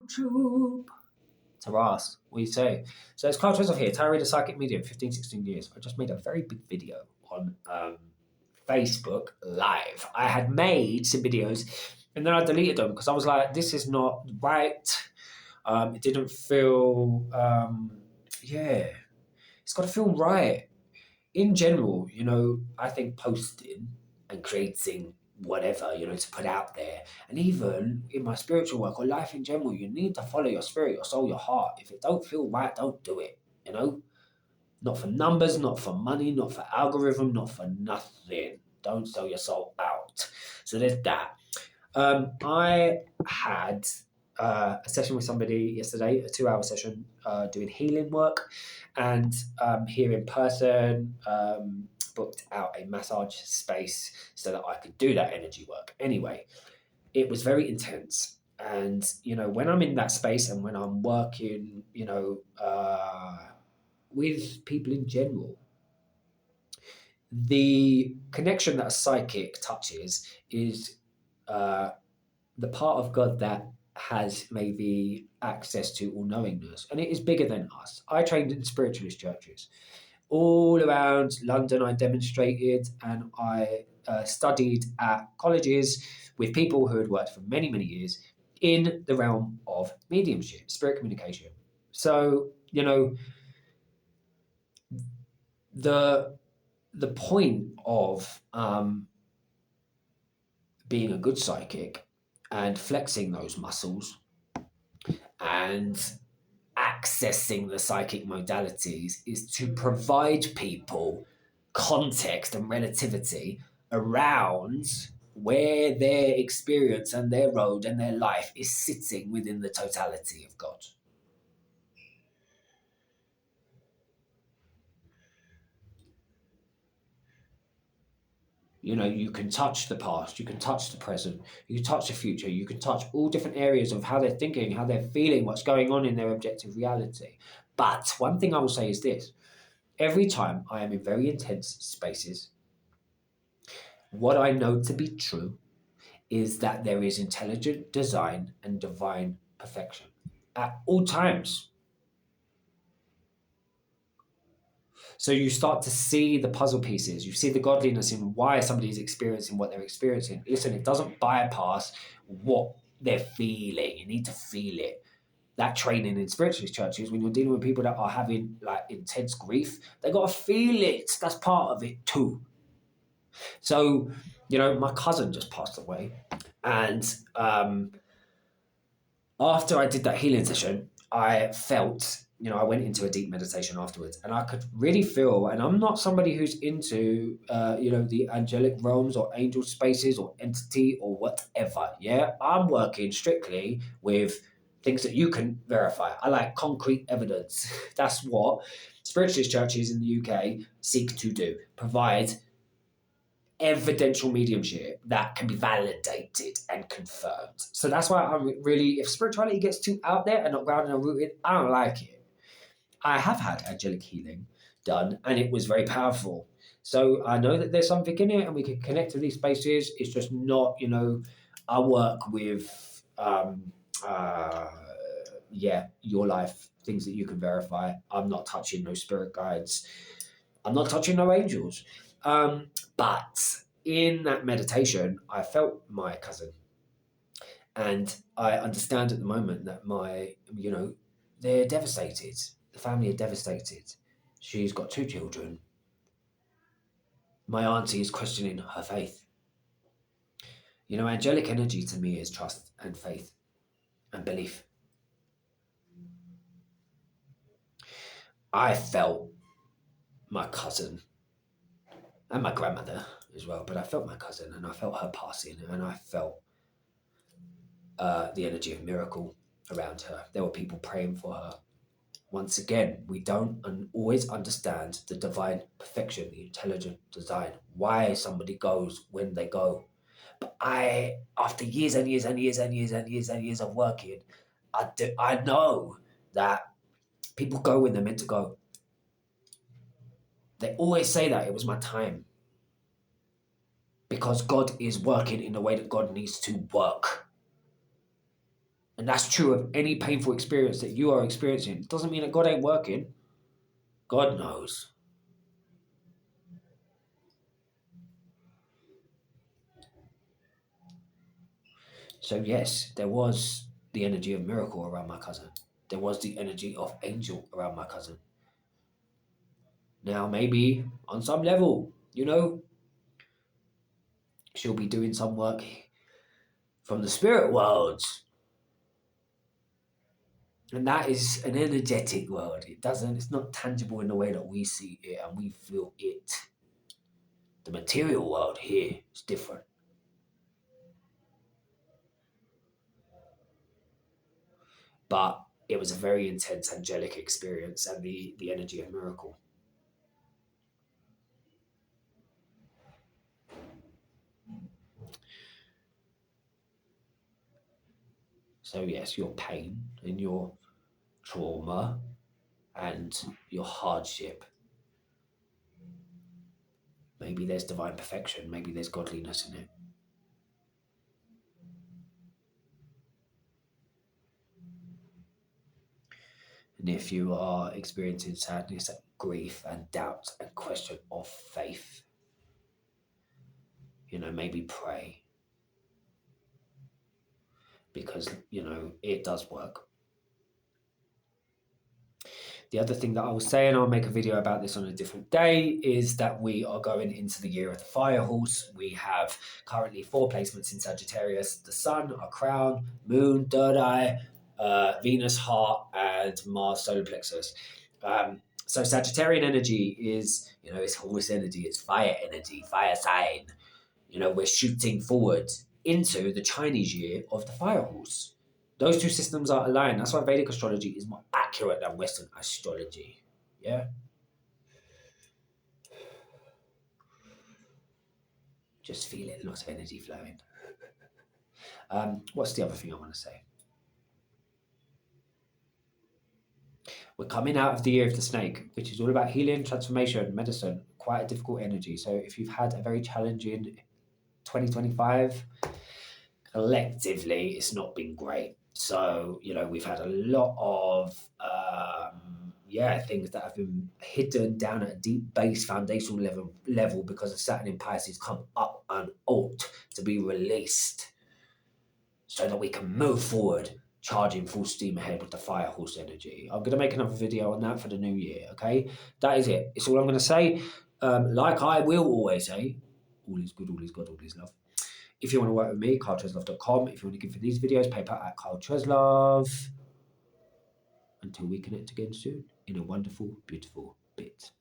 YouTube. Taras, what do you say? So it's Carl Twizzle here, Tarot Reader Psychic Medium, 15, 16 years. I just made a very big video on Facebook Live. I had made some videos and then I deleted them because I was like, this is not right. It didn't feel, it's got to feel right. In general, I think posting and creating whatever, to put out there, and even in my spiritual work or life in general, you need to follow your spirit, your soul, your heart. If it don't feel right, don't do it, Not for numbers, not for money, not for algorithm, not for nothing. Don't sell your soul out. So there's that. I had a session with somebody yesterday, a 2-hour session, doing healing work, and here in person, booked out a massage space so that I could do that energy work. Anyway, it was very intense. And, when I'm in that space and when I'm working, with people in general, the connection that a psychic touches is the part of God that has maybe access to all knowingness, and it is bigger than us. I trained in spiritualist churches all around London. I demonstrated and I studied at colleges with people who had worked for many, many years in the realm of mediumship, spirit communication. So, the point of being a good psychic and flexing those muscles and accessing the psychic modalities is to provide people context and relativity around where their experience and their road and their life is sitting within the totality of God. You can touch the past, you can touch the present, you can touch the future, you can touch all different areas of how they're thinking, how they're feeling, what's going on in their objective reality. But one thing I will say is this: every time I am in very intense spaces, what I know to be true is that there is intelligent design and divine perfection at all times. So you start to see the puzzle pieces. You see the godliness in why somebody's experiencing what they're experiencing. Listen, it doesn't bypass what they're feeling. You need to feel it. That training in spiritualist churches, when you're dealing with people that are having like intense grief, they got to feel it. That's part of it too. So, my cousin just passed away. And after I did that healing session, I felt, I went into a deep meditation afterwards, and I could really feel, and I'm not somebody who's into, the angelic realms or angel spaces or entity or whatever. Yeah, I'm working strictly with things that you can verify. I like concrete evidence. That's what spiritualist churches in the UK seek to do, provide evidential mediumship that can be validated and confirmed. So that's why I'm really, if spirituality gets too out there and not grounded and rooted, I don't like it. I have had angelic healing done and it was very powerful. So I know that there's something in it and we can connect to these spaces. It's just not, I work with, your life, things that you can verify. I'm not touching no spirit guides. I'm not touching no angels. But in that meditation, I felt my cousin. And I understand at the moment that they're devastated. The family are devastated. She's got 2 children. My auntie is questioning her faith. Angelic energy to me is trust and faith and belief. I felt my cousin and my grandmother as well, but I felt my cousin and I felt her passing and I felt the energy of miracle around her. There were people praying for her. Once again, we don't always understand the divine perfection, the intelligent design, why somebody goes when they go. But after years and years and years and years and years and years of working, I know that people go when they're meant to go. They always say that it was my time. Because God is working in the way that God needs to work. And that's true of any painful experience that you are experiencing. It doesn't mean that God ain't working. God knows. So, yes, there was the energy of miracle around my cousin. There was the energy of angel around my cousin. Now, maybe on some level, she'll be doing some work from the spirit worlds. And that is an energetic world. It's not tangible in the way that we see it and we feel it. The material world here is different. But it was a very intense angelic experience and the energy of miracle. So, yes, your pain and your trauma and your hardship. Maybe there's divine perfection, maybe there's godliness in it. And if you are experiencing sadness, grief, and doubt, and question of faith, maybe pray because, it does work. The other thing that I will say, and I'll make a video about this on a different day, is that we are going into the year of the fire horse. We have currently 4 placements in Sagittarius: the Sun, our crown, Moon, third eye, Venus, heart, and Mars, solar plexus. So Sagittarian energy is, it's horse energy, it's fire energy, fire sign. We're shooting forward into the Chinese year of the fire horse. Those two systems are aligned. That's why Vedic astrology is more accurate than Western astrology. Yeah. Just feel it, lots of energy flowing. What's the other thing I want to say? We're coming out of the year of the snake, which is all about healing, transformation, medicine, quite a difficult energy. So if you've had a very challenging 2025, collectively, it's not been great. So, we've had a lot of, things that have been hidden down at a deep base foundational level because of Saturn in Pisces come up and out to be released so that we can move forward, charging full steam ahead with the fire horse energy. I'm going to make another video on that for the new year, okay? That is it. It's all I'm going to say. Like I will always say, all is good, all is God, all is love. If you want to work with me, carltreslove.com. If you want to give for these videos, PayPal at carltreslove. Until we connect again soon in a wonderful, beautiful bit.